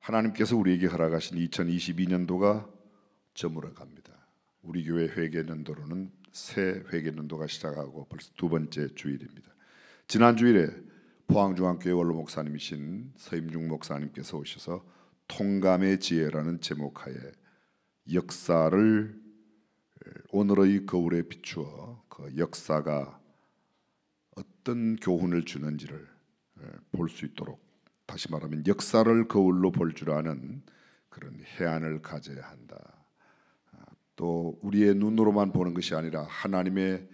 하나님께서 우리에게 허락하신 2022년도가 저물어 갑니다. 우리 교회 회계년도로는 새 회계년도가 시작하고 벌써 두 번째 주일입니다. 지난 주일에 포항중앙교회 원로 목사님이신 서임중 목사님께서 오셔서 통감의 지혜라는 제목하에 역사를 오늘의 거울에 비추어 그 역사가 어떤 교훈을 주는지를 볼 수 있도록, 다시 말하면 역사를 거울로 볼 줄 아는 그런 해안을 가져야 한다. 또 우리의 눈으로만 보는 것이 아니라 하나님의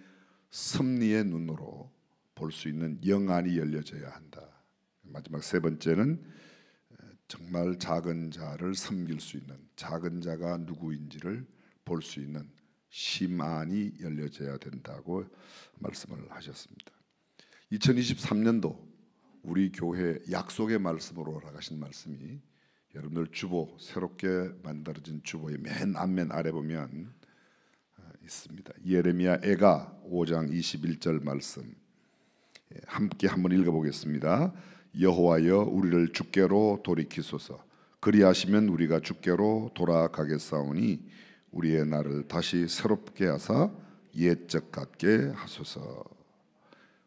섭리의 눈으로 볼 수 있는 영안이 열려져야 한다. 마지막 세 번째는 정말 작은 자를 섬길 수 있는, 작은 자가 누구인지를 볼 수 있는 심안이 열려져야 된다고 말씀을 하셨습니다. 2023년도 우리 교회 약속의 말씀으로 나가신 말씀이, 여러분들 주보, 새롭게 만들어진 주보의 맨 앞면 아래 보면 있습니다. 예레미야 애가 5장 21절 말씀 함께 한번 읽어보겠습니다. 여호와여 우리를 주께로 돌이키소서. 그리하시면 우리가 주께로 돌아가겠사오니 우리의 날을 다시 새롭게 하사 옛적 같게 하소서.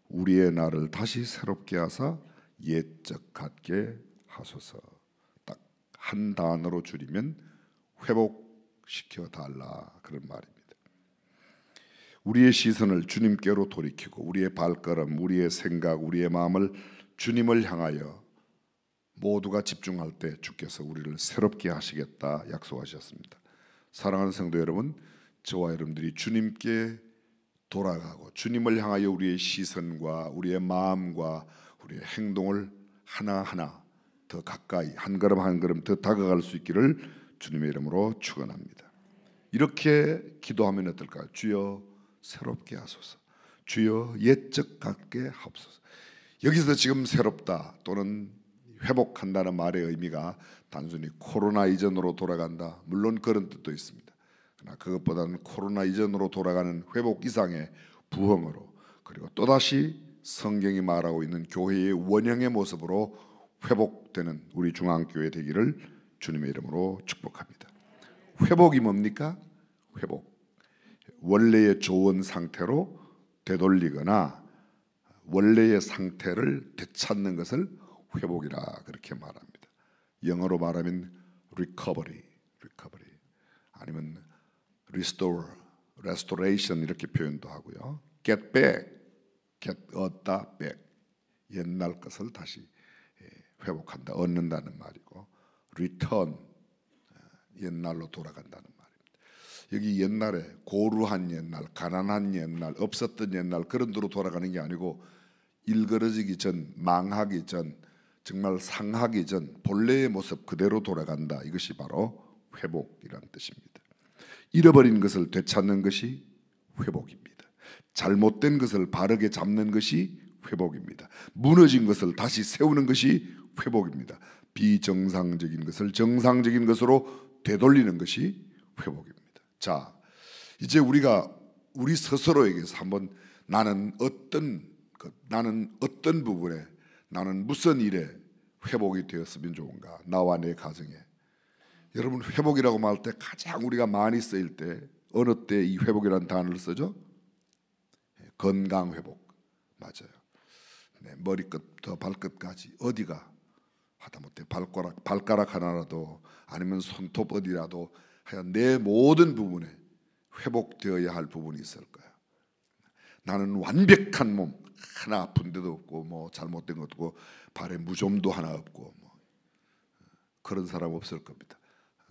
우리의 날을 다시 새롭게 하사 옛적 같게 하소서. 딱 한 단어로 줄이면 회복시켜 달라, 그런 말입니다. 우리의 시선을 주님께로 돌이키고 우리의 발걸음, 우리의 생각, 우리의 마음을 주님을 향하여 모두가 집중할 때 주께서 우리를 새롭게 하시겠다 약속하셨습니다. 사랑하는 성도 여러분, 저와 여러분들이 주님께 돌아가고 주님을 향하여 우리의 시선과 우리의 마음과 우리의 행동을 하나하나 더 가까이, 한 걸음 한 걸음 더 다가갈 수 있기를 주님의 이름으로 축원합니다. 이렇게 기도하면 어떨까요? 주여 새롭게 하소서. 주여 옛적 같게 하옵소서. 여기서 지금 새롭다 또는 회복한다는 말의 의미가 단순히 코로나 이전으로 돌아간다, 물론 그런 뜻도 있습니다. 그러나 그것보다는 코로나 이전으로 돌아가는 회복 이상의 부흥으로, 그리고 또다시 성경이 말하고 있는 교회의 원형의 모습으로 회복되는 우리 중앙교회 되기를 주님의 이름으로 축복합니다. 회복이 뭡니까? 회복, 원래의 좋은 상태로 되돌리거나 원래의 상태를 되찾는 것을 회복이라 그렇게 말합니다. 영어로 말하면 recovery 아니면 restore, restoration 이렇게 표현도 하고요. get back, get 얻다, back, 옛날 것을 다시 회복한다, 얻는다는 말이고, return, 옛날로 돌아간다는 말입니다. 여기 옛날에 고루한 옛날, 가난한 옛날, 없었던 옛날 그런 데로 돌아가는 게 아니고 일그러지기 전, 망하기 전, 정말 상하기 전 본래의 모습 그대로 돌아간다. 이것이 바로 회복이라는 뜻입니다. 잃어버린 것을 되찾는 것이 회복입니다. 잘못된 것을 바르게 잡는 것이 회복입니다. 무너진 것을 다시 세우는 것이 회복입니다. 비정상적인 것을 정상적인 것으로 되돌리는 것이 회복입니다. 자, 이제 우리가 우리 스스로에게서 한번 나는 어떤 부분에, 나는 무슨 일에 회복이 되었으면 좋은가, 나와 내 가정에. 여러분, 회복이라고 말할 때 가장 우리가 많이 쓰일 때 어느 때 이 회복이라는 단어를 쓰죠? 건강 회복. 맞아요. 네, 머리끝부터 발끝까지 어디가 하다못해 발가락 하나라도 아니면 손톱 어디라도 하여간 내 모든 부분에 회복되어야 할 부분이 있을 거야. 나는 완벽한 몸, 하나 아픈 데도 없고 뭐 잘못된 것도 없고 발에 무좀도 하나 없고 뭐 그런 사람 없을 겁니다.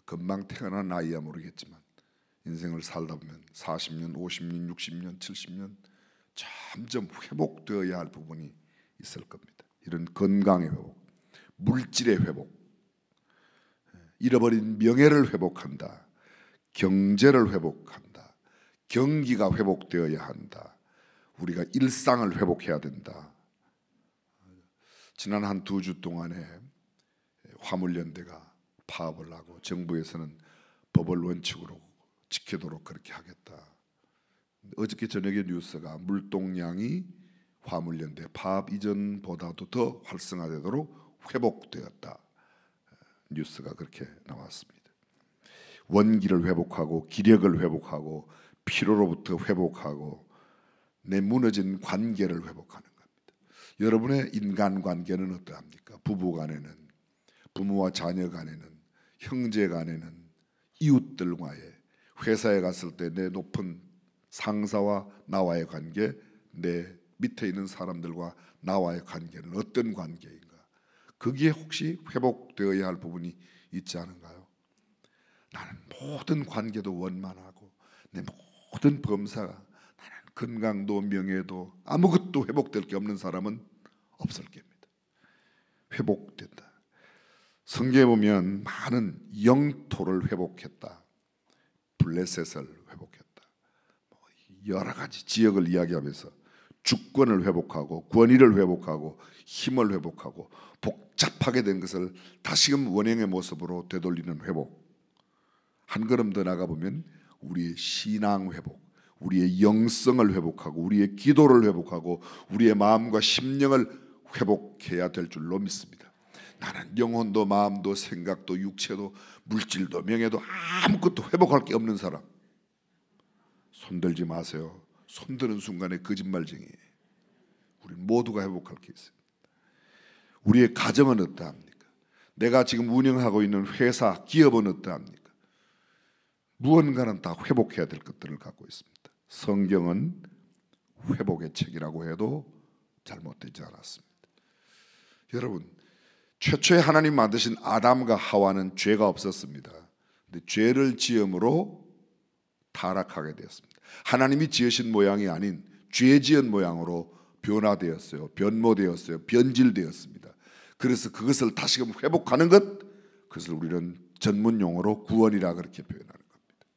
금방 태어난 나이야 모르겠지만 인생을 살다 보면 40년, 50년, 60년, 70년 점점 회복되어야 할 부분이 있을 겁니다. 이런 건강의 회복, 물질의 회복, 잃어버린 명예를 회복한다, 경제를 회복한다, 경기가 회복되어야 한다, 우리가 일상을 회복해야 된다. 지난 한 2주 동안에 화물연대가 파업을 하고 정부에서는 법을 원칙으로 지키도록 그렇게 하겠다. 어저께 저녁에 뉴스가 물동량이 화물연대 파업 이전보다도 더 활성화되도록 회복되었다. 뉴스가 그렇게 나왔습니다. 원기를 회복하고 기력을 회복하고 피로로부터 회복하고 내 무너진 관계를 회복하는 겁니다. 여러분의 인간관계는 어떠합니까? 부부 간에는, 부모와 자녀 간에는, 형제 간에는, 이웃들과의, 회사에 갔을 때 내 높은 상사와 나와의 관계, 내 밑에 있는 사람들과 나와의 관계는 어떤 관계인가? 거기에 혹시 회복되어야 할 부분이 있지 않은가요? 나는 모든 관계도 원만하고 내 모든 범사가, 나는 건강도 명예도 아무것도 회복될 게 없는 사람은 없을 겁니다. 회복된다. 성경에 보면 많은 영토를 회복했다, 블레셋을 회복했다, 여러 가지 지역을 이야기하면서 주권을 회복하고 권위를 회복하고 힘을 회복하고 복잡하게 된 것을 다시금 원형의 모습으로 되돌리는 회복. 한 걸음 더 나가보면 우리의 신앙 회복, 우리의 영성을 회복하고 우리의 기도를 회복하고 우리의 마음과 심령을 회복해야 될 줄로 믿습니다. 나는 영혼도 마음도 생각도 육체도 물질도 명예도 아무것도 회복할 게 없는 사람, 손들지 마세요. 손드는 순간에 거짓말쟁이에요. 우리 모두가 회복할 게 있어요. 우리의 가정은 어떠합니까? 내가 지금 운영하고 있는 회사, 기업은 어떠합니까? 무언가는 다 회복해야 될 것들을 갖고 있습니다. 성경은 회복의 책이라고 해도 잘못되지 않았습니다. 여러분, 최초에 하나님 만드신 아담과 하와는 죄가 없었습니다. 근데 죄를 지음으로 타락하게 되었습니다. 하나님이 지으신 모양이 아닌 죄 지은 모양으로 변화되었어요. 변모되었어요. 변질되었습니다. 그래서 그것을 다시금 회복하는 것, 그것을 우리는 전문 용어로 구원이라 그렇게 표현하는 겁니다.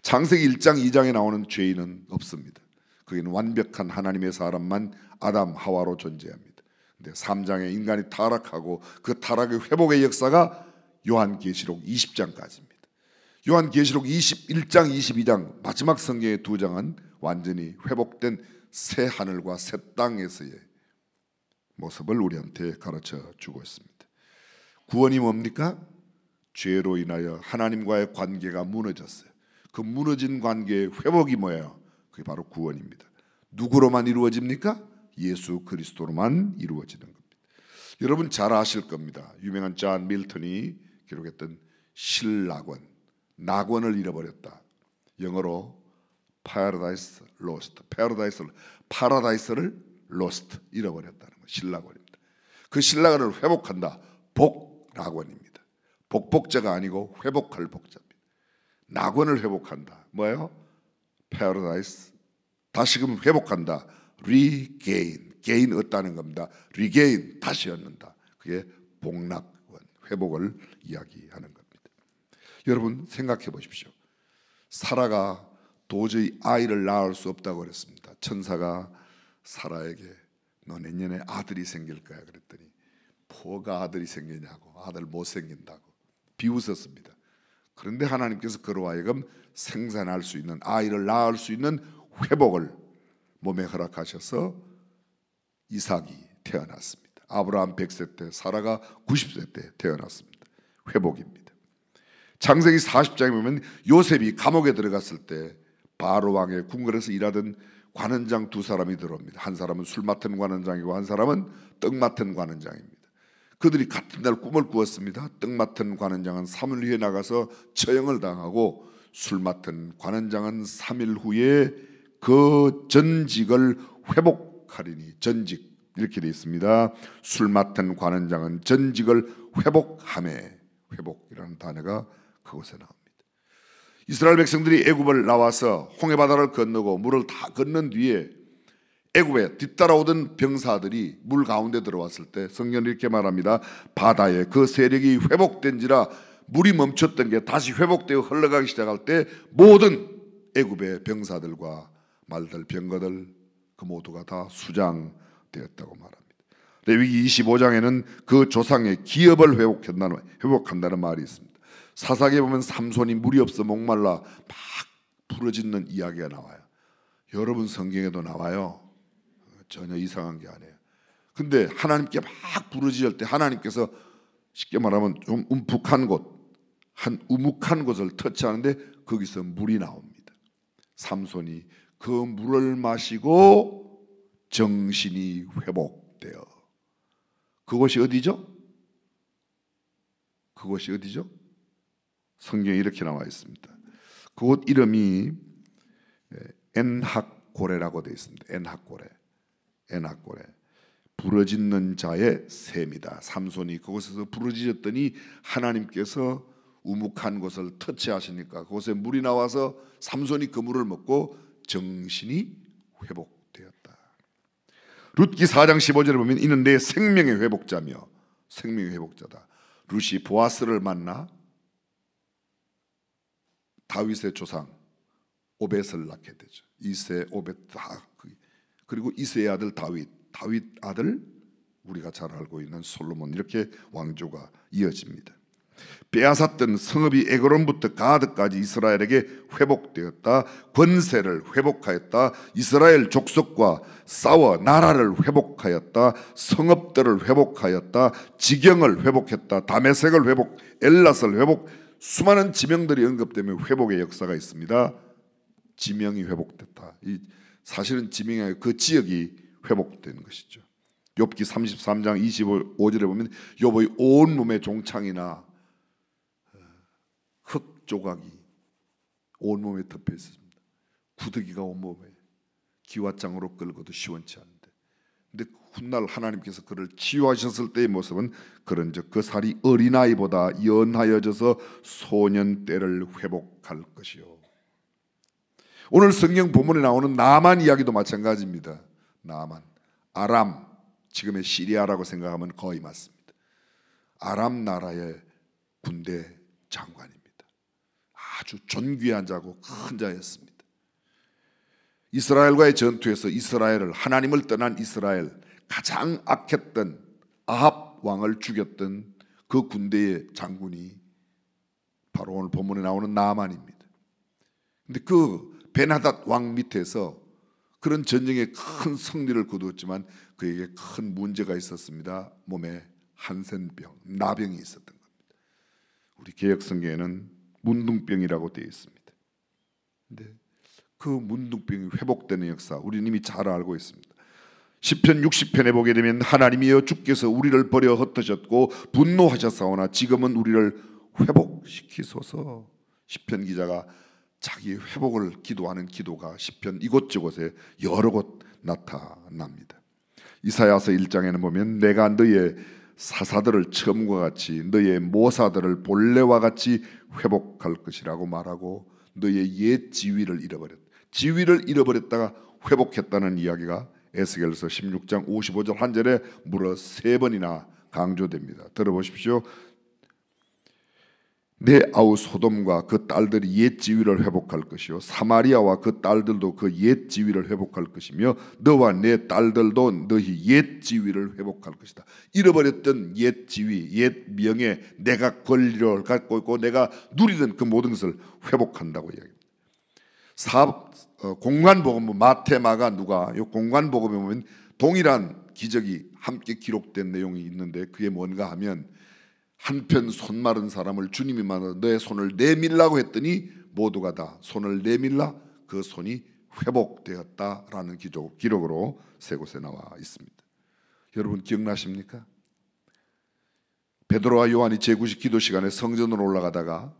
창세기 1장 2장에 나오는 죄인은 없습니다. 거기는 완벽한 하나님의 사람만 아담 하와로 존재합니다. 근데 3장에 인간이 타락하고 그 타락의 회복의 역사가 요한계시록 20장까지입니다. 요한계시록 21장 22장 마지막 성경의 두 장은 완전히 회복된 새 하늘과 새 땅에서의 모습을 우리한테 가르쳐 주고 있습니다. 구원이 뭡니까? 죄로 인하여 하나님과의 관계가 무너졌어요. 그 무너진 관계의 회복이 뭐예요? 그게 바로 구원입니다. 누구로만 이루어집니까? 예수 그리스도로만 이루어지는 겁니다. 여러분 잘 아실 겁니다. 유명한 존 밀턴이 기록했던 신낙원, 낙원을 잃어버렸다. 영어로 Paradise Lost, 파라다이스를 lost, 잃어버렸다는 거, 신낙원입니다. 그 신낙원을 회복한다. 복낙원입니다. 복복자가 아니고 회복할 복자입니다. 낙원을 회복한다. 뭐예요? Paradise, 다시금 회복한다. Regain, gain 얻다는 겁니다. Regain, 다시 얻는다. 그게 복낙원, 회복을 이야기하는 겁니다. 여러분 생각해 보십시오. 사라가 도저히 아이를 낳을 수 없다고 그랬습니다. 천사가 사라에게 너 내년에 아들이 생길 거야 그랬더니 뭐가 아들이 생기냐고, 아들 못 생긴다고 비웃었습니다. 그런데 하나님께서 그로 하여금 생산할 수 있는, 아이를 낳을 수 있는 회복을 몸에 허락하셔서 이삭이 태어났습니다. 아브라함 100세 때, 사라가 90세 때 태어났습니다. 회복입니다. 창세기 40장에 보면 요셉이 감옥에 들어갔을 때 바로 왕의 궁궐에서 일하던 관원장 두 사람이 들어옵니다. 한 사람은 술 맡은 관원장이고 한 사람은 떡 맡은 관원장입니다. 그들이 같은 날 꿈을 꾸었습니다. 떡 맡은 관원장은 3일 후에 나가서 처형을 당하고 술 맡은 관원장은 3일 후에 그 전직을 회복하리니, 전직 이렇게 되어 있습니다. 술 맡은 관원장은 전직을 회복하매, 회복이라는 단어가 그곳에 나옵니다. 이스라엘 백성들이 애굽을 나와서 홍해바다를 건너고 물을 다 건넌 뒤에 애굽에 뒤따라오던 병사들이 물 가운데 들어왔을 때 성경은 이렇게 말합니다. 바다에 그 세력이 회복된지라, 물이 멈췄던 게 다시 회복되어 흘러가기 시작할 때 모든 애굽의 병사들과 말들, 병거들 그 모두가 다 수장되었다고 말합니다. 레위기 25장에는 그 조상의 기업을 회복한다는 말이 있습니다. 사사기에 보면 삼손이 물이 없어 목말라 막 부르짖는 이야기가 나와요. 여러분 성경에도 나와요. 전혀 이상한 게 아니에요. 근데 하나님께 막 부르짖을 때 하나님께서 쉽게 말하면 좀 움푹한 곳, 한 우묵한 곳을 터치하는데 거기서 물이 나옵니다. 삼손이 그 물을 마시고 정신이 회복되어. 그곳이 어디죠? 그곳이 어디죠? 성경에 이렇게 나와 있습니다. 그곳 이름이 엔학고레라고 되어 있습니다. 엔학고레. 부러짓는 자의 샘이다. 삼손이 그곳에서 부러지셨더니 하나님께서 우묵한 곳을 터치하시니까 그곳에 물이 나와서 삼손이 그 물을 먹고 정신이 회복되었다. 룻기 4장 15절에 보면 이는 내 생명의 회복자며 생명의 회복자다. 룻이 보아스를 만나 다윗의 조상 오벳을 낳게 되죠. 이세 오벳 다, 그리고 이세의 아들 다윗 아들 우리가 잘 알고 있는 솔로몬, 이렇게 왕조가 이어집니다. 빼앗았던 성읍이 에그론부터 가드까지 이스라엘에게 회복되었다. 권세를 회복하였다. 이스라엘 족속과 싸워 나라를 회복하였다. 성읍들을 회복하였다. 지경을 회복했다. 다메섹을 회복, 엘랏을 회복, 수많은 지명들이 언급되면 회복의 역사가 있습니다. 지명이 회복됐다. 사실은 지명이 아니라 그 지역이 회복되는 것이죠. 욥기 33장 25절에 보면 욥의 온 몸에 종창이나 흙 조각이 온 몸에 덮여 있습니다. 구더기가 온 몸에 기와장으로 끌고도 시원치 않은데, 근데 훗날 하나님께서 그를 치유하셨을 때의 모습은 그런즉 그 살이 어린아이보다 연하여져서 소년 때를 회복할 것이요. 오늘 성경 본문에 나오는 나만 이야기도 마찬가지입니다. 나만, 아람, 지금의 시리아라고 생각하면 거의 맞습니다. 아람 나라의 군대 장관입니다. 아주 존귀한 자고 큰 자였습니다. 이스라엘과의 전투에서 이스라엘을, 하나님을 떠난 이스라엘, 가장 악했던 아합 왕을 죽였던 그 군대의 장군이 바로 오늘 본문에 나오는 나만입니다. 근데 그 베나닷 왕 밑에서 그런 전쟁에 큰 승리를 거두었지만 그에게 큰 문제가 있었습니다. 몸에 한센병, 나병이 있었던 겁니다. 우리 개역 성경에는 문둥병이라고 되어 있습니다. 근데 그 문둥병이 회복되는 역사 우리는 이미 잘 알고 있습니다. 시편 60편에 보게 되면 하나님이여 주께서 우리를 버려 흩으셨고 분노하셨사오나 지금은 우리를 회복시키소서. 시편 기자가 자기 회복을 기도하는 기도가 시편 이곳저곳에 여러 곳 나타납니다. 이사야서 1장에는 보면 내가 너의 사사들을 처음과 같이 너의 모사들을 본래와 같이 회복할 것이라고 말하고 너의 옛 지위를 잃어버렸다가 회복했다는 이야기가 에스겔서 16장 55절 한 절에 무려 3번이나 강조됩니다. 들어보십시오. 내 아우 소돔과 그 딸들이 옛 지위를 회복할 것이요 사마리아와 그 딸들도 그 옛 지위를 회복할 것이며 너와 내 딸들도 너희 옛 지위를 회복할 것이다. 잃어버렸던 옛 지위, 옛 명예, 내가 권리를 갖고 있고 내가 누리던 그 모든 것을 회복한다고 이야기합니다. 공관복음 마태, 마가, 누가, 이 공관복음에 보면 동일한 기적이 함께 기록된 내용이 있는데 그게 뭔가 하면 한편 손 마른 사람을 주님이 만나 너의 손을 내밀라고 했더니 모두가 다 손을 내밀라 그 손이 회복되었다라는 기록으로 세 곳에 나와 있습니다. 여러분 기억나십니까? 베드로와 요한이 제9식 기도 시간에 성전으로 올라가다가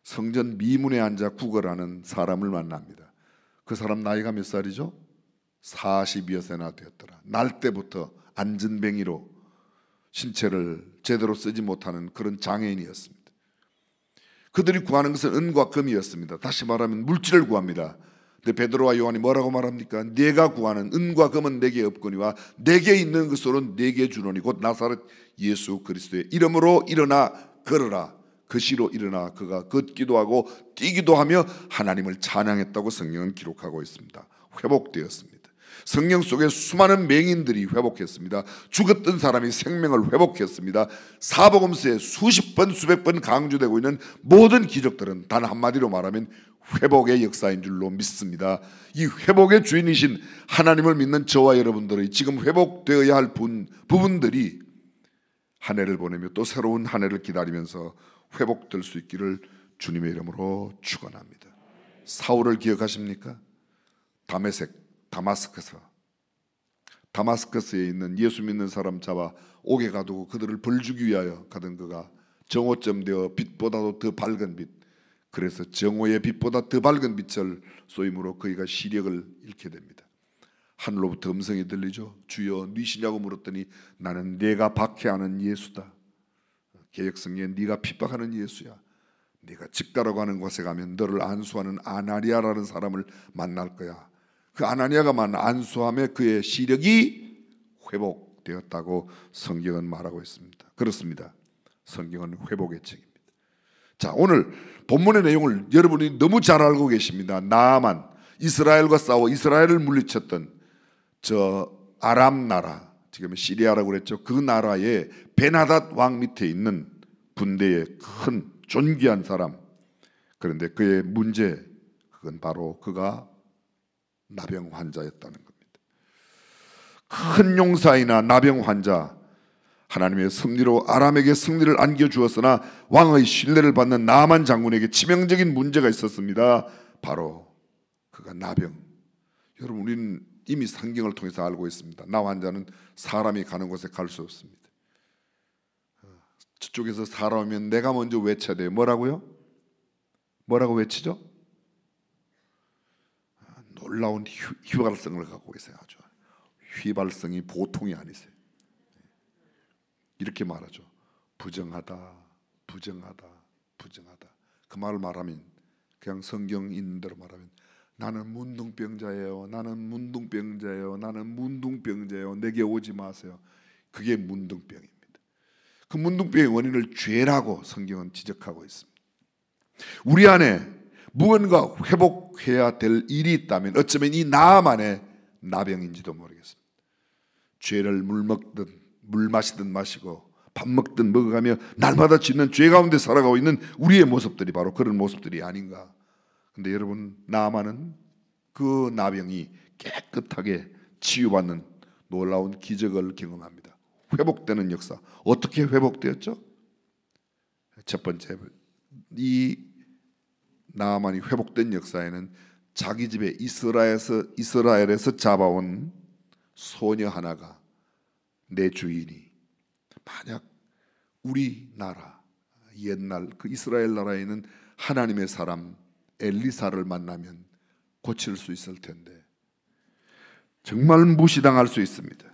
성전 미문에 앉아 구걸하는 사람을 만납니다. 그 사람 나이가 몇 살이죠? 40여 세나 되었더라. 날 때부터 안전뱅이로 신체를 제대로 쓰지 못하는 그런 장애인이었습니다. 그들이 구하는 것은 은과 금이었습니다. 다시 말하면 물질을 구합니다. 근데 베드로와 요한이 뭐라고 말합니까? 네가 구하는 은과 금은 내게 없거니와 내게 있는 것으로 내게 주노니 곧 나사렛 예수 그리스도의 이름으로 일어나 걸어라. 그 시로 일어나 그가 걷기도 하고 뛰기도 하며 하나님을 찬양했다고 성경은 기록하고 있습니다. 회복되었습니다. 성경 속에 수많은 맹인들이 회복했습니다. 죽었던 사람이 생명을 회복했습니다. 사복음서에 수십 번 수백 번 강조되고 있는 모든 기적들은 단 한마디로 말하면 회복의 역사인 줄로 믿습니다. 이 회복의 주인이신 하나님을 믿는 저와 여러분들의 지금 회복되어야 할 부분들이 한 해를 보내며 또 새로운 한 해를 기다리면서 회복될 수 있기를 주님의 이름으로 축원합니다. 사울을 기억하십니까? 다마스커스에 있는 예수 믿는 사람 잡아 옥에 가두고 그들을 벌주기 위하여 가던 그가 정오점 되어 빛보다도 더 밝은 빛, 그래서 정오의 빛보다 더 밝은 빛을 쏘임으로 그이가 시력을 잃게 됩니다. 하늘로부터 음성이 들리죠. 주여 누구시냐고 물었더니 나는 네가 박해하는 예수다. 개역성경에 네가 핍박하는 예수야. 네가 직가로 가는 곳에 가면 너를 안수하는 아나니아라는 사람을 만날 거야. 그 아나니아가 만난 안수함에 그의 시력이 회복되었다고 성경은 말하고 있습니다. 그렇습니다. 성경은 회복의 책입니다. 자, 오늘 본문의 내용을 여러분이 너무 잘 알고 계십니다. 나아만, 이스라엘과 싸워 이스라엘을 물리쳤던 저 아람 나라, 지금 시리아라고 그랬죠. 그 나라의 베나닷 왕 밑에 있는 군대의 큰 존귀한 사람. 그런데 그의 문제, 그건 바로 그가 나병 환자였다는 겁니다. 큰 용사이나 나병 환자, 하나님의 승리로 아람에게 승리를 안겨주었으나 왕의 신뢰를 받는 나만 장군에게 치명적인 문제가 있었습니다. 바로 그가 나병. 여러분, 우리는 이미 성경을 통해서 알고 있습니다. 나 환자는 사람이 가는 곳에 갈 수 없습니다. 저쪽에서 살아오면 내가 먼저 외쳐야 돼요. 뭐라고요? 뭐라고 외치죠? 놀라운 휘발성을 갖고 계세요. 아주 휘발성이 보통이 아니세요. 이렇게 말하죠. 부정하다, 부정하다, 부정하다. 그 말을 말하면, 그냥 성경 있는 대로 말하면, 나는 문둥병자예요. 나는 문둥병자예요. 나는 문둥병자예요. 내게 오지 마세요. 그게 문둥병입니다. 그 문둥병의 원인을 죄라고 성경은 지적하고 있습니다. 우리 안에 무언가 회복해야 될 일이 있다면 어쩌면 이 나만의 나병인지도 모르겠습니다. 죄를 물 마시든 마시고 밥 먹든 먹어가며 날마다 짓는 죄 가운데 살아가고 있는 우리의 모습들이 바로 그런 모습들이 아닌가. 근데 여러분, 나만은 그 나병이 깨끗하게 치유받는 놀라운 기적을 경험합니다. 회복되는 역사. 어떻게 회복되었죠? 첫 번째, 이 나만이 회복된 역사에는 자기 집에 이스라엘에서 잡아온 소녀 하나가, 내 주인이 만약 우리나라 옛날 그 이스라엘 나라에 있는 하나님의 사람 엘리사를 만나면 고칠 수 있을 텐데 정말 무시당할 수 있습니다.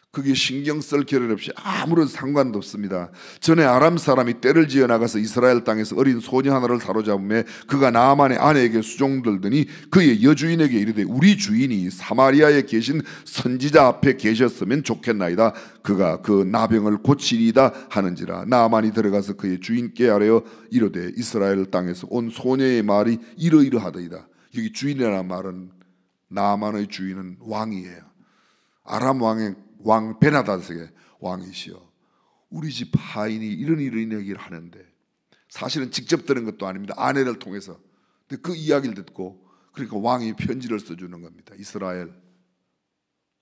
그게 신경 쓸 겨를 없이 아무런 상관도 없습니다. 전에 아람 사람이 떼를 지어 나가서 이스라엘 땅에서 어린 소녀 하나를 사로잡음에 그가 나아만의 아내에게 수종들더니 그의 여주인에게 이르되 우리 주인이 사마리아에 계신 선지자 앞에 계셨으면 좋겠나이다. 그가 그 나병을 고치리이다 하는지라. 나아만이 들어가서 그의 주인께 아뢰어 이르되 이스라엘 땅에서 온 소녀의 말이 이러이러하더이다. 여기 주인이라는 말은 나아만의 주인은 왕이에요. 아람 왕 베나닷에게 왕이시여, 우리 집 하인이 이런 얘기를 하는데, 사실은 직접 들은 것도 아닙니다. 아내를 통해서. 근데 그 이야기를 듣고, 그러니까 왕이 편지를 써주는 겁니다. 이스라엘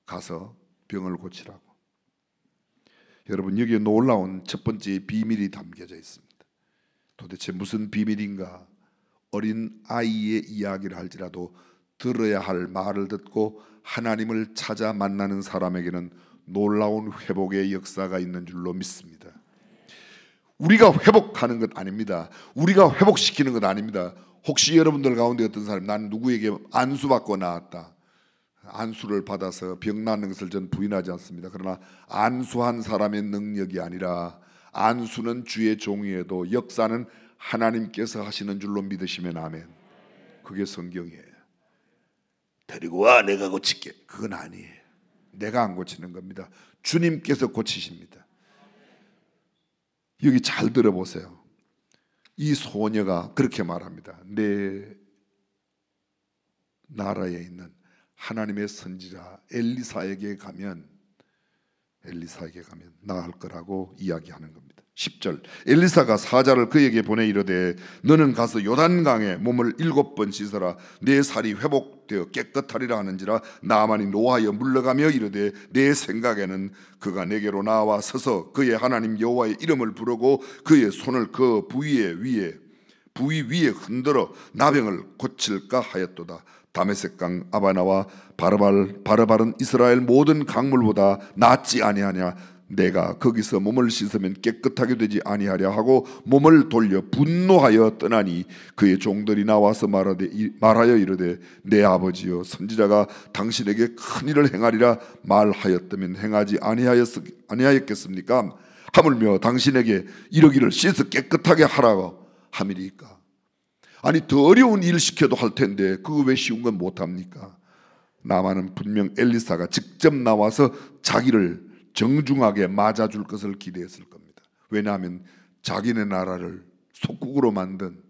가서 병을 고치라고. 여러분, 여기에 놀라운 첫 번째 비밀이 담겨져 있습니다. 도대체 무슨 비밀인가? 어린 아이의 이야기를 할지라도 들어야 할 말을 듣고 하나님을 찾아 만나는 사람에게는 놀라운 회복의 역사가 있는 줄로 믿습니다. 우리가 회복하는 것 아닙니다. 우리가 회복시키는 것 아닙니다. 혹시 여러분들 가운데 어떤 사람이 난 누구에게 안수받고 나왔다, 안수를 받아서 병 낫는 것을 전 부인하지 않습니다. 그러나 안수한 사람의 능력이 아니라 안수는 주의 종이에도 역사는 하나님께서 하시는 줄로 믿으시면 아멘. 그게 성경이에요. 데리고 와 내가 고칠게, 그건 아니에요. 내가 안 고치는 겁니다. 주님께서 고치십니다. 여기 잘 들어보세요. 이 소녀가 그렇게 말합니다. 내 나라에 있는 하나님의 선지자 엘리사에게 가면 엘리사에게 가면 나을 거라고 이야기하는 겁니다. 10절 엘리사가 사자를 그에게 보내 이르되 너는 가서 요단강에 몸을 7번 씻어라 내 살이 회복되어 깨끗하리라 하는지라 나아만이 노하여 물러가며 이르되 내 생각에는 그가 내게로 나와 서서 그의 하나님 여호와의 이름을 부르고 그의 손을 그 부위 위에 흔들어 나병을 고칠까 하였도다. 다메섹강 아바나와 바르발은 이스라엘 모든 강물보다 낫지 아니하냐. 내가 거기서 몸을 씻으면 깨끗하게 되지 아니하랴 하고 몸을 돌려 분노하여 떠나니 그의 종들이 나와서 말하여 이르되 내 아버지여 선지자가 당신에게 큰 일을 행하리라 말하였다면 행하지 아니하였겠습니까? 하물며 당신에게 이르기를 씻어 깨끗하게 하라고 함이리까? 아니 더 어려운 일 시켜도 할 텐데 그거 왜 쉬운 건 못합니까? 나만은 분명 엘리사가 직접 나와서 자기를 정중하게 맞아줄 것을 기대했을 겁니다. 왜냐하면 자기네 나라를 속국으로 만든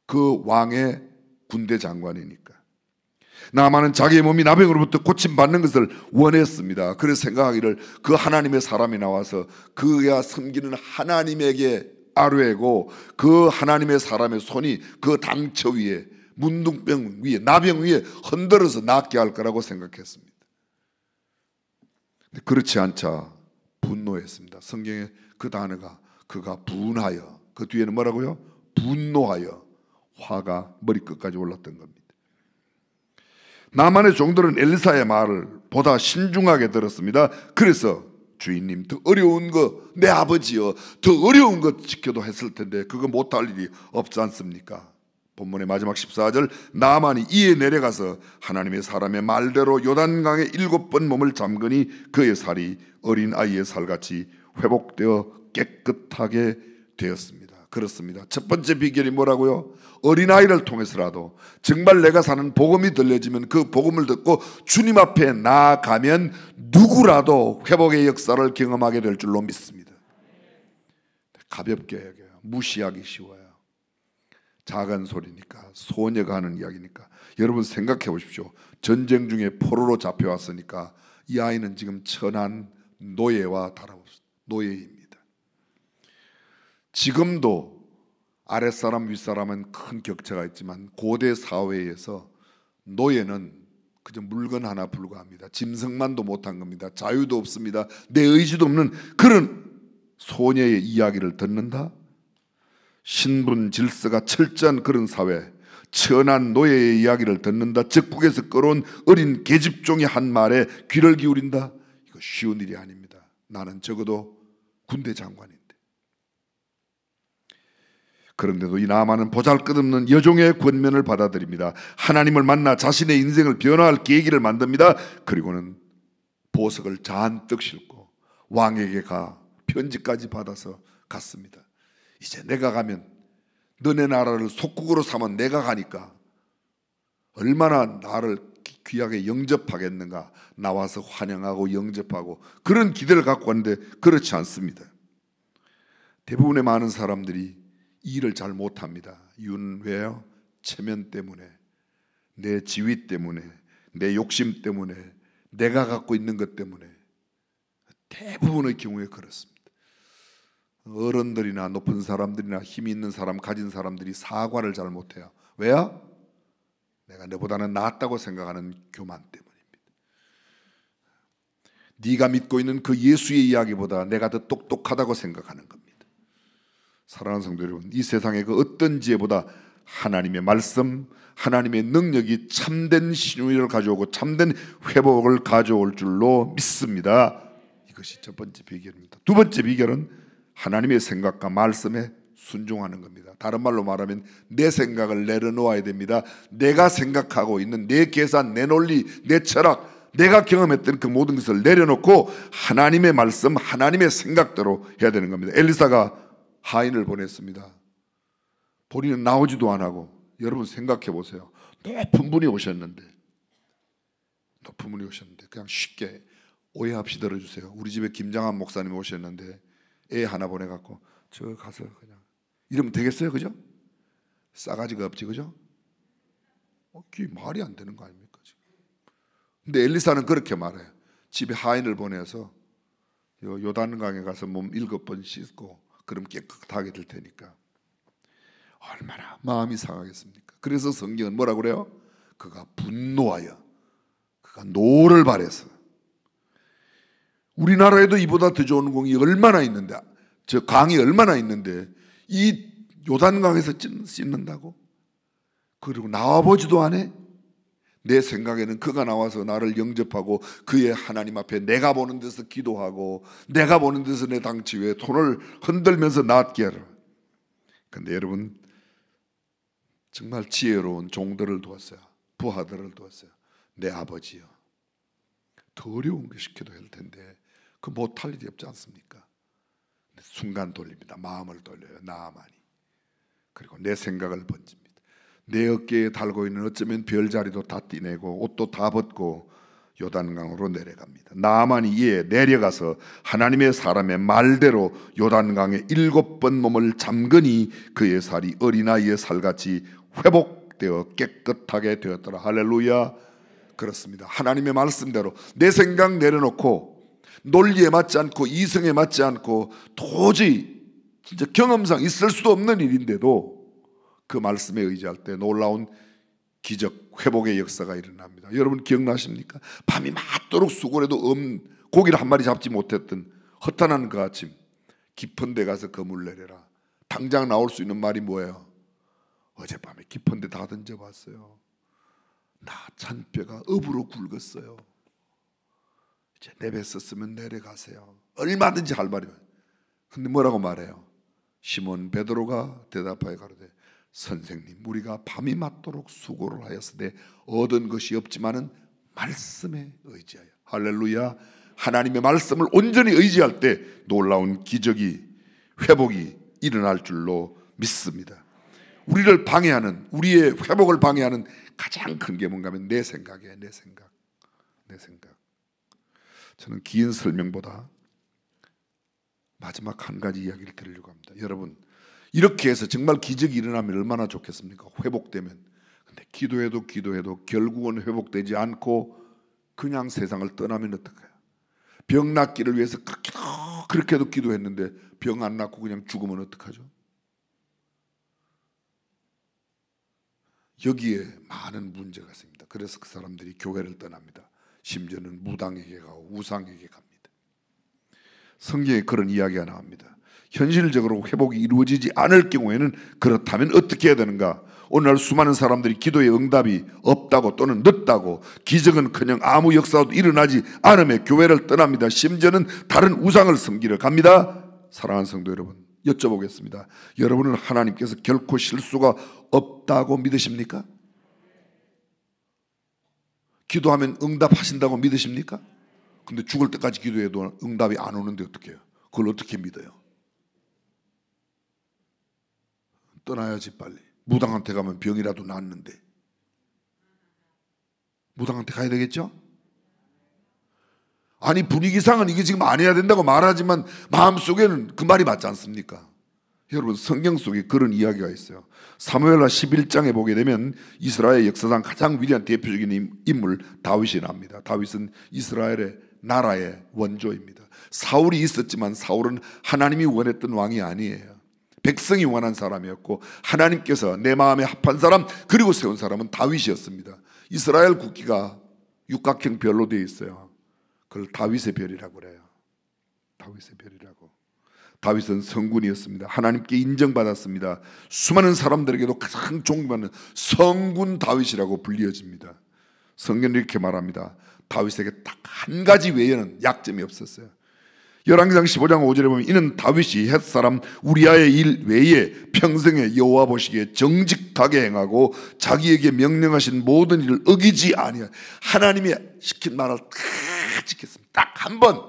그 왕의 군대 장관이니까. 나만은 자기의 몸이 나병으로부터 고침받는 것을 원했습니다. 그래서 생각하기를 그 하나님의 사람이 나와서 그가 섬기는 하나님에게 아뢰고 그 하나님의 사람의 손이 그 당처 위에 문둥병 위에 나병 위에 흔들어서 낫게 할 거라고 생각했습니다. 그렇지 않자 분노했습니다. 성경에 그 단어가 그가 분하여, 그 뒤에는 뭐라고요? 분노하여 화가 머리끝까지 올랐던 겁니다. 나만의 종들은 엘리사의 말을 보다 신중하게 들었습니다. 그래서 주인님 더 어려운 거 내 아버지여 더 어려운 거 지켜도 했을 텐데 그거 못할 일이 없지 않습니까? 본문의 마지막 14절 나만이 이에 내려가서 하나님의 사람의 말대로 요단강에 7번 몸을 잠그니 그의 살이 어린아이의 살같이 회복되어 깨끗하게 되었습니다. 그렇습니다. 첫 번째 비결이 뭐라고요? 어린아이를 통해서라도 정말 내가 사는 복음이 들려지면 그 복음을 듣고 주님 앞에 나아가면 누구라도 회복의 역사를 경험하게 될 줄로 믿습니다. 가볍게 여겨요. 무시하기 쉬워요. 작은 소리니까, 소녀가 하는 이야기니까. 여러분 생각해 보십시오. 전쟁 중에 포로로 잡혀왔으니까 이 아이는 지금 천한 노예와 다름없습니다. 노예입니다. 지금도 아랫사람 윗사람은 큰 격차가 있지만 고대 사회에서 노예는 그저 물건 하나 불과합니다. 짐승만도 못한 겁니다. 자유도 없습니다. 내 의지도 없는 그런 소녀의 이야기를 듣는다? 신분 질서가 철저한 그런 사회, 천한 노예의 이야기를 듣는다? 적국에서 끌어온 어린 계집종의 한 말에 귀를 기울인다? 이거 쉬운 일이 아닙니다. 나는 적어도 군대 장관인데. 그런데도 이 나아만은 보잘것없는 여종의 권면을 받아들입니다. 하나님을 만나 자신의 인생을 변화할 계기를 만듭니다. 그리고는 보석을 잔뜩 싣고 왕에게 가 편지까지 받아서 갔습니다. 이제 내가 가면 너네 나라를 속국으로 삼은 내가 가니까 얼마나 나를 귀하게 영접하겠는가. 나와서 환영하고 영접하고 그런 기대를 갖고 왔는데 그렇지 않습니다. 대부분의 많은 사람들이 이 일을 잘 못합니다. 이유는 왜요? 체면 때문에, 내 지위 때문에, 내 욕심 때문에, 내가 갖고 있는 것 때문에. 대부분의 경우에 그렇습니다. 어른들이나 높은 사람들이나 힘이 있는 사람, 가진 사람들이 사과를 잘 못해요. 왜요? 내가 너보다는 낫다고 생각하는 교만 때문입니다. 네가 믿고 있는 그 예수의 이야기보다 내가 더 똑똑하다고 생각하는 겁니다. 사랑하는 성도 여러분, 이 세상의 그 어떤 지혜보다 하나님의 말씀, 하나님의 능력이 참된 신유를 가져오고 참된 회복을 가져올 줄로 믿습니다. 이것이 첫 번째 비결입니다. 두 번째 비결은 하나님의 생각과 말씀에 순종하는 겁니다. 다른 말로 말하면 내 생각을 내려놓아야 됩니다. 내가 생각하고 있는 내 계산, 내 논리, 내 철학, 내가 경험했던 그 모든 것을 내려놓고 하나님의 말씀, 하나님의 생각대로 해야 되는 겁니다. 엘리사가 하인을 보냈습니다. 본인은 나오지도 안 하고. 여러분 생각해 보세요. 높은 분이 오셨는데 그냥 쉽게 오해 없이 들어주세요. 우리 집에 김장한 목사님이 오셨는데 애 하나 보내갖고 저 가서 그냥 이러면 되겠어요? 그죠? 싸가지가 없지, 그죠? 그게 말이 안 되는 거 아닙니까 지금? 근데 엘리사는 그렇게 말해요. 집에 하인을 보내서 요단강에 가서 몸 7번 씻고 그럼 깨끗하게 될 테니까 얼마나 마음이 상하겠습니까? 그래서 성경은 뭐라고 그래요? 그가 분노하여 그가 노를 발해서. 우리나라에도 이보다 더 좋은 공이 얼마나 있는데, 저 강이 얼마나 있는데 이 요단강에서 씻는다고? 그리고 나와보지도 않아? 내 생각에는 그가 나와서 나를 영접하고 그의 하나님 앞에 내가 보는 데서 기도하고 내가 보는 데서 내 당치 위에 손을 흔들면서 낫게 하라. 근데 여러분, 정말 지혜로운 종들을 두었어요. 부하들을 두었어요. 내 아버지요, 더 어려운 거 시켜도 할 텐데 그 못할 일이 없지 않습니까? 순간 돌립니다. 마음을 돌려요. 나아만이. 그리고 내 생각을 번집니다. 내 어깨에 달고 있는 어쩌면 별자리도 다 띠내고 옷도 다 벗고 요단강으로 내려갑니다. 나아만이 이에 내려가서 하나님의 사람의 말대로 요단강에 7번 몸을 잠그니 그의 살이 어린아이의 살같이 회복되어 깨끗하게 되었더라. 할렐루야. 그렇습니다. 하나님의 말씀대로 내 생각 내려놓고 논리에 맞지 않고 이성에 맞지 않고 도저히 진짜 경험상 있을 수도 없는 일인데도 그 말씀에 의지할 때 놀라운 기적 회복의 역사가 일어납니다. 여러분 기억나십니까? 밤이 맞도록 수고해도 고기를 한 마리 잡지 못했던 허탄한 그 아침, 깊은 데 가서 그물 내려라. 당장 나올 수 있는 말이 뭐예요? 어젯밤에 깊은 데 다 던져봤어요. 나 잔뼈가 업으로 굵었어요. 이제 내뱉었으면 내려가세요. 얼마든지 할 말이에요. 근데 뭐라고 말해요? 시몬 베드로가 대답하여 가로되 선생님, 우리가 밤이 맞도록 수고를 하였으되 얻은 것이 없지만은 말씀에 의지하여. 할렐루야. 하나님의 말씀을 온전히 의지할 때 놀라운 기적이, 회복이 일어날 줄로 믿습니다. 우리를 방해하는, 우리의 회복을 방해하는 가장 큰 게 뭔가 하면 내 생각이에요. 내 생각. 저는 긴 설명보다 마지막 한 가지 이야기를 드리려고 합니다. 여러분, 이렇게 해서 정말 기적이 일어나면 얼마나 좋겠습니까? 회복되면. 근데 기도해도 결국은 회복되지 않고 그냥 세상을 떠나면 어떡해요? 병 낫기를 위해서 그렇게도 기도했는데 병 안 낫고 그냥 죽으면 어떡하죠? 여기에 많은 문제가 있습니다. 그래서 그 사람들이 교회를 떠납니다. 심지어는 무당에게 가고 우상에게 갑니다. 성경에 그런 이야기가 나옵니다. 현실적으로 회복이 이루어지지 않을 경우에는 그렇다면 어떻게 해야 되는가? 오늘날 수많은 사람들이 기도의 응답이 없다고 또는 늦다고, 기적은 그냥 아무 역사도 일어나지 않으며 교회를 떠납니다. 심지어는 다른 우상을 섬기러 갑니다. 사랑하는 성도 여러분, 여쭤보겠습니다. 여러분은 하나님께서 결코 실수가 없다고 믿으십니까? 기도하면 응답하신다고 믿으십니까? 근데 죽을 때까지 기도해도 응답이 안 오는데 어떻게 해요? 그걸 어떻게 믿어요? 떠나야지 빨리. 무당한테 가면 병이라도 낫는데. 무당한테 가야 되겠죠? 아니, 분위기상은 이게 지금 안 해야 된다고 말하지만 마음속에는 그 말이 맞지 않습니까? 여러분, 성경 속에 그런 이야기가 있어요. 사무엘하 11장에 보게 되면 이스라엘 역사상 가장 위대한 대표적인 인물 다윗이 나옵니다. 다윗은 이스라엘의 나라의 원조입니다. 사울이 있었지만 사울은 하나님이 원했던 왕이 아니에요. 백성이 원한 사람이었고 하나님께서 내 마음에 합한 사람 그리고 세운 사람은 다윗이었습니다. 이스라엘 국기가 육각형 별로 되어 있어요. 그걸 다윗의 별이라고 그래요. 다윗의 별이라고. 다윗은 성군이었습니다. 하나님께 인정받았습니다. 수많은 사람들에게도 가장 존경받는 성군 다윗이라고 불리어집니다. 성경은 이렇게 말합니다. 다윗에게 딱 한 가지 외에는 약점이 없었어요. 열왕기상 15장 5절에 보면 이는 다윗이 햇사람 우리아의 일 외에 평생에 여호와 보시기에 정직하게 행하고 자기에게 명령하신 모든 일을 어기지 아니하여 하나님이 시킨 말을 다 지켰습니다. 딱 한 번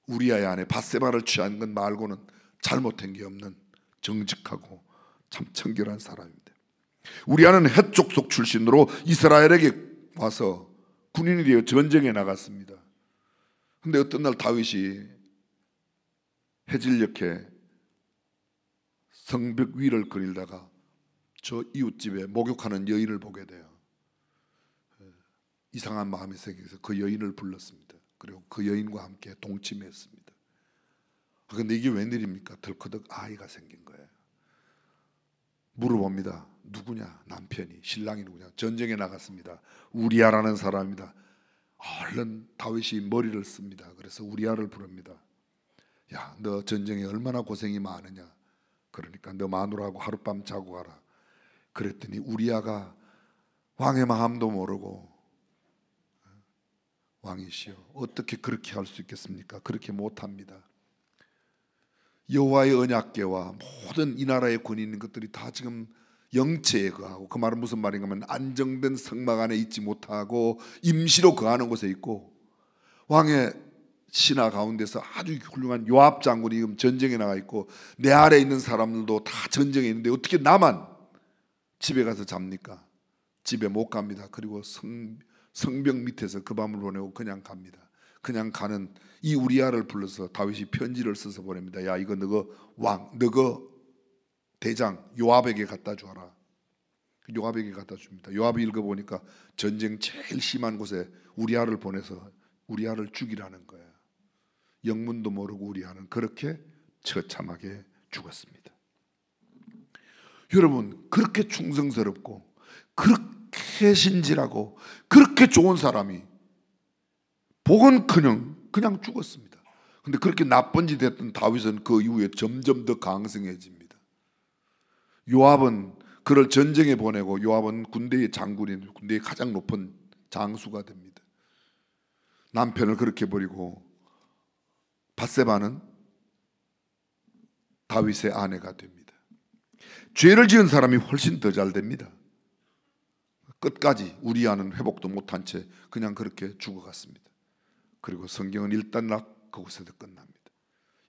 우리아의 아내 밧세바를 취한 것 말고는 잘못한 게 없는 정직하고 참 청결한 사람입니다. 우리아는 헷 족속 출신으로 이스라엘에게 와서 군인이 되어 전쟁에 나갔습니다. 근데 어떤 날 다윗이 해질녘에 성벽 위를 거닐다가 저 이웃집에 목욕하는 여인을 보게 돼요. 이상한 마음이 생겨서 그 여인을 불렀습니다. 그리고 그 여인과 함께 동침했습니다. 그런데 이게 웬일입니까? 덜커덕 아이가 생긴 거예요. 물어봅니다. 누구냐? 남편이, 신랑이 누구냐? 전쟁에 나갔습니다. 우리아라는 사람입니다. 얼른 다윗이 머리를 씁니다. 그래서 우리아를 부릅니다. 야, 너 전쟁에 얼마나 고생이 많으냐? 그러니까 너 마누라하고 하룻밤 자고 가라. 그랬더니 우리아가 왕의 마음도 모르고, 왕이시여 어떻게 그렇게 할 수 있겠습니까? 그렇게 못합니다. 여호와의 언약궤와 모든 이 나라의 권위 있는 것들이 다 지금 영체에 거하고, 그 말은 무슨 말인가 하면 안정된 성막 안에 있지 못하고 임시로 거하는 곳에 있고, 왕의 신하 가운데서 아주 훌륭한 요압 장군이 지금 전쟁에 나가 있고, 내 아래에 있는 사람들도 다 전쟁에 있는데 어떻게 나만 집에 가서 잡니까? 집에 못 갑니다. 그리고 성벽 밑에서 그 밤을 보내고 그냥 갑니다. 그냥 가는 이 우리아를 불러서 다윗이 편지를 써서 보냅니다. 야, 이거 너거 왕, 너거 대장 요압에게 갖다 주어라. 요압에게 갖다 줍니다. 요압이 읽어보니까 전쟁 제일 심한 곳에 우리아를 보내서 우리아를 죽이라는 거예요. 영문도 모르고 우리아는 그렇게 처참하게 죽었습니다. 여러분, 그렇게 충성스럽고 그렇게 신실하고 그렇게 좋은 사람이 복은커녕 그냥 죽었습니다. 근데 그렇게 나쁜 짓 했던 다윗은 그 이후에 점점 더 강성해집니다. 요압은 그를 전쟁에 보내고, 요압은 군대의 장군인, 군대의 가장 높은 장수가 됩니다. 남편을 그렇게 버리고 밧세바는 다윗의 아내가 됩니다. 죄를 지은 사람이 훨씬 더 잘 됩니다. 끝까지 우리아는 회복도 못한 채 그냥 그렇게 죽어갔습니다. 그리고 성경은 일단락 그곳에서 끝납니다.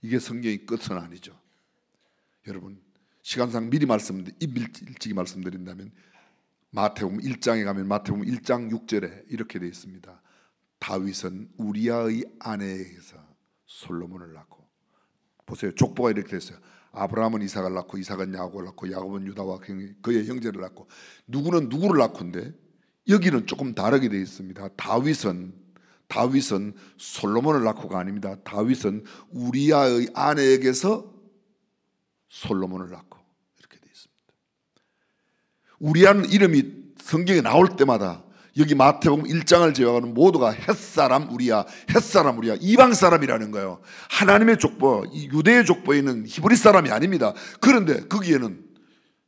이게 성경의 끝은 아니죠. 여러분, 시간상 미리 일찍이 말씀드린다면 마태복음 1장에 가면 마태복음 1장 6절에 이렇게 되어 있습니다. 다윗은 우리아의 아내에게서 솔로몬을 낳고, 보세요, 족보가 이렇게 됐어요. 아브라함은 이삭을 낳고, 이삭은 야곱을 낳고, 야곱은 유다와 그의 형제를 낳고, 누구는 누구를 낳고인데 여기는 조금 다르게 되어 있습니다. 다윗은 솔로몬을 낳고가 아닙니다. 다윗은 우리아의 아내에게서 솔로몬을 낳고, 이렇게 되어 있습니다. 우리아는 이름이 성경에 나올 때마다 여기 마태복음 1장을 제외하고는 모두가 햇사람 우리아, 햇사람 우리아, 이방 사람이라는 거예요. 하나님의 족보, 유대의 족보에 있는 히브리 사람이 아닙니다. 그런데 거기에는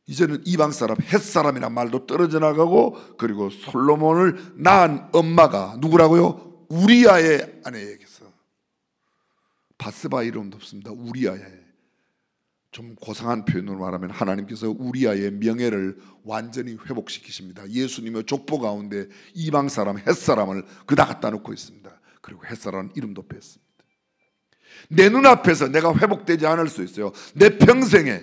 이제는 이방 사람, 햇사람이란 말도 떨어져 나가고, 그리고 솔로몬을 낳은 엄마가 누구라고요? 우리아의 아내에게서. 밧세바 이름도 없습니다. 우리아의. 좀 고상한 표현으로 말하면 하나님께서 우리아의 명예를 완전히 회복시키십니다. 예수님의 족보 가운데 이방 사람 햇사람을 그다 갖다 놓고 있습니다. 그리고 햇사람은 이름도 뺐습니다. 내 눈앞에서 내가 회복되지 않을 수 있어요. 내 평생에,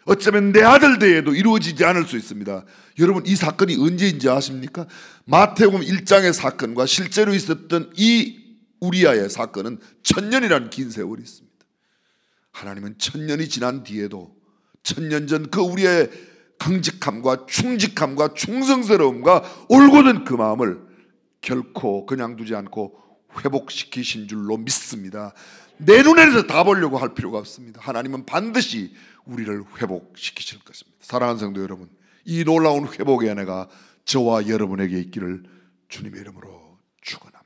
어쩌면 내 아들 대에도 이루어지지 않을 수 있습니다. 여러분, 이 사건이 언제인지 아십니까? 마태복음 1장의 사건과 실제로 있었던 이 우리아의 사건은 1000년이라는 긴 세월이 있습니다. 하나님은 1000년이 지난 뒤에도 1000년 전 그 우리의 강직함과 충직함과 충성스러움과 올곧은 그 마음을 결코 그냥 두지 않고 회복시키신 줄로 믿습니다. 내 눈에서 다 보려고 할 필요가 없습니다. 하나님은 반드시 우리를 회복시키실 것입니다. 사랑하는 성도 여러분, 이 놀라운 회복의 은혜가 저와 여러분에게 있기를 주님의 이름으로 축원합니다.